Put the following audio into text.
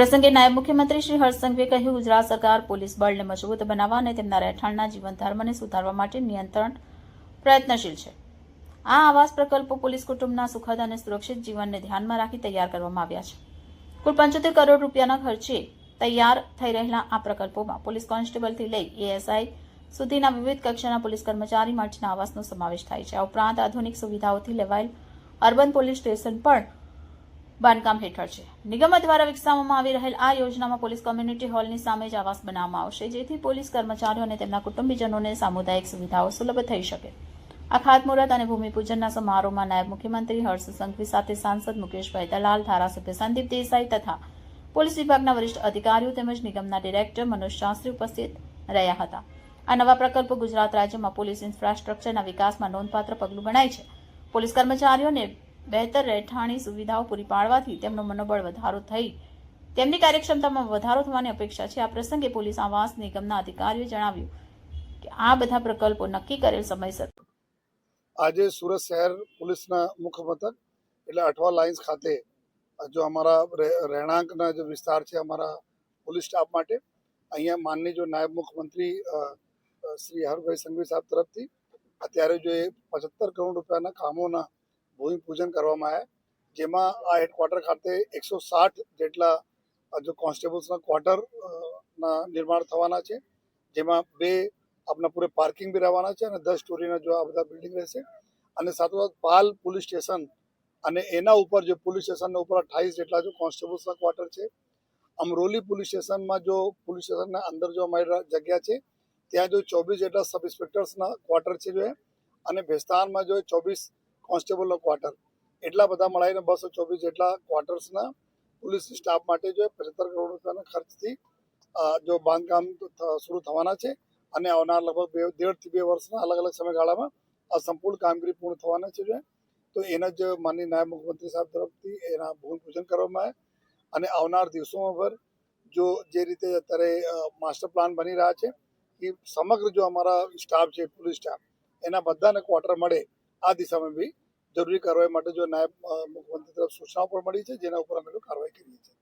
પ્રસંગે નાયબ મુખ્યમંત્રી શ્રી હર્ષ સંઘવીએ કહ્યું, ગુજરાત સરકાર પોલીસ બળને મજબૂત બનાવવા અને તેમના રહેઠાણના જીવન ધર્મને સુધારવા માટે નિરંતર પ્રયત્નશીલ છે। આ આવાસ પ્રકલ્પો પોલીસ કુટુંબના સુખદ અને સુરક્ષિત જીવનને ધ્યાનમાં રાખી તૈયાર કરવામાં આવ્યા છે। કુલ 75 કરોડ રૂપિયાના ખર્ચે તૈયાર થઈ રહેલા આ પ્રકલ્પોમાં પોલીસ કોન્સ્ટેબલથી લઈ એએસઆઈ સુધીના વિવિધ કક્ષાના પોલીસ કર્મચારી માટેના આવાસનો સમાવેશ થાય છે। આ ઉપરાંત આધુનિક સુવિધાઓથી લેવાયેલ અર્બન પોલીસ સ્ટેશન પણ બાંધકામ હેઠળ છે। નિગમ દ્વારા વિકસાવવામાં આવી રહેલ આ યોજનામાં પોલીસ કોમ્યુનિટી હોલની સામે જ આવાસ બનાવવામાં આવશે, જેથી પોલીસ કર્મચારીઓ અને તેમના કુટુંબીજનોને સામુદાયિક સુવિધાઓ સુલભ થઈ શકે। આ ખાતમુહૂર્ત અને ભૂમિપૂજનના સમારોહમાં નાયબ મુખ્યમંત્રી હર્ષ સંઘવી સાથે સાંસદ મુકેશભાઈ દલાલ, ધારાસભ્ય સંદીપ દેસાઈ તથા પોલીસ વિભાગના વરિષ્ઠ અધિકારીઓ તેમજ નિગમના ડિરેક્ટર મનોજ શાસ્ત્રી ઉપસ્થિત રહ્યા હતા। આ નવા પ્રકલ્પો ગુજરાત રાજ્યમાં પોલીસ ઇન્ફ્રાસ્ટ્રક્ચરના વિકાસમાં નોંધપાત્ર પગલું ગણાય છે। પોલીસ કર્મચારીઓને બહેતર રહેઠાણી સુવિધાઓ પૂરી પાડવાથી તેમનો મનોબળ વધારો થઈ તેમની કાર્યક્ષમતામાં વધારો થવાની અપેક્ષા છે। આ પ્રસંગે પોલીસ આવાસ નિગમના અધિકારીઓએ જણાવ્યું કે આ બધા પ્રકલ્પો નક્કી કરેલ સમયસર આજે સુરત શહેર પોલીસના મુખ્ય મથક એટલે અઠવા લાઇન્સ ખાતે જો અમારા રહેણાંકના જે વિસ્તાર છે અમારા પોલીસ સ્ટાફ માટે અહીંયા માનનીય જો નાયબ મુખ્યમંત્રી શ્રી હરભાઈ સંઘવી સાહેબ તરફથી અત્યારે જો એ 75 કરોડ રૂપિયાના કામોના ભૂમિપૂજન કરવામાં આવ્યા, જેમાં આ હેડક્વાર્ટર ખાતે 160 જેટલા જો કોન્સ્ટેબલ્સના ક્વાર્ટરના નિર્માણ થવાના છે, જેમાં 2 આપણા પૂરે પાર્કિંગ બી રહેવાના છે અને 10 સ્ટોરીના જો આ બધા બિલ્ડિંગ રહેશે અને સાથોસાથ પાલ પોલીસ સ્ટેશન અને એના ઉપર જો પોલીસ સ્ટેશનના ઉપર 28 જેટલા જો કોન્સ્ટેબલ્સના ક્વાર્ટર છે। અમરોલી પોલીસ સ્ટેશનમાં જો પોલીસ સ્ટેશનના અંદર જો અમારી જગ્યા છે ત્યાં જો 24 જેટલા સબ ઇન્સ્પેક્ટર્સના ક્વાર્ટર છે જો અને ભેસ્તાનમાં જો 24 કોન્સ્ટેબલનો ક્વાર્ટર, એટલા બધા મળીને 224 જેટલા ક્વાર્ટર્સના પોલીસ સ્ટાફ માટે જો 75 કરોડ રૂપિયાના ખર્ચથી જો બાંધકામ શરૂ થવાના છે અને આવનાર લગભગ 1.5 થી 2 વર્ષના અલગ અલગ સમયગાળામાં આ સંપૂર્ણ કામગીરી પૂર્ણ થવાના છે તો એના જ માનનીય નાયબ મુખ્યમંત્રી સાહેબ તરફથી એના ભૂમિપૂજન કરવામાં આવે અને આવનાર દિવસોમાં પર જો જે રીતે અત્યારે માસ્ટર પ્લાન બની રહ્યા છે કે સમગ્ર જો અમારા સ્ટાફ છે પોલીસ સ્ટાફ એના બધાને ક્વાર્ટર મળે આ દિશામાં બી જરૂરી કાર્યવાહી માટે જો નાયબ મુખ્યમંત્રી તરફ સૂચનાઓ પણ મળી છે, જેના ઉપર અમે કાર્યવાહી કરીએ છીએ।